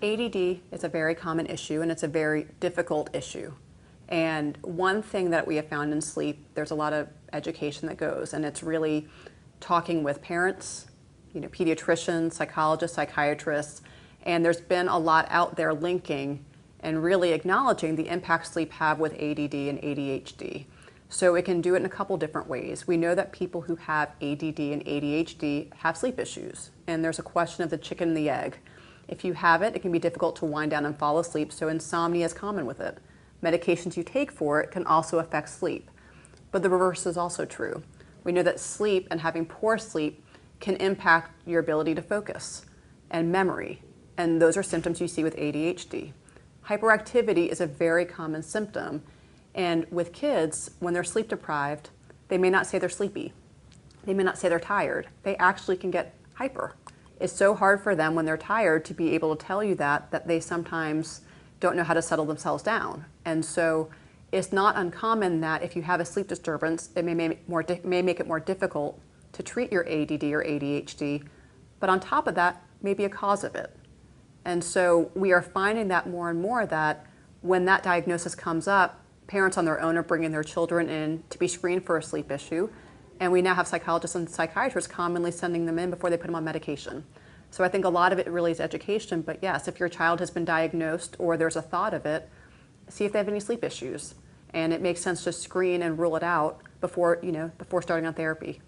ADD is a very common issue and it's a very difficult issue. And one thing that we have found in sleep, there's a lot of education that goes, and it's really talking with parents, pediatricians, psychologists, psychiatrists, and there's been a lot out there linking and really acknowledging the impact sleep have with ADD and ADHD. So it can do it in a couple different ways. We know that people who have ADD and ADHD have sleep issues, and there's a question of the chicken and the egg. If you have it, it can be difficult to wind down and fall asleep, so insomnia is common with it. Medications you take for it can also affect sleep. But the reverse is also true. We know that sleep and having poor sleep can impact your ability to focus and memory, and those are symptoms you see with ADHD. Hyperactivity is a very common symptom, and with kids, when they're sleep deprived, they may not say they're sleepy. They may not say they're tired. They actually can get hyper. It's so hard for them when they're tired to be able to tell you that they sometimes don't know how to settle themselves down. And so it's not uncommon that if you have a sleep disturbance, it may make it more difficult to treat your ADD or ADHD, but on top of that, may be a cause of it. And so we are finding that more and more that when that diagnosis comes up, parents on their own are bringing their children in to be screened for a sleep issue. And we now have psychologists and psychiatrists commonly sending them in before they put them on medication. So I think a lot of it really is education, but yes, if your child has been diagnosed or there's a thought of it, see if they have any sleep issues. And it makes sense to screen and rule it out before starting on therapy.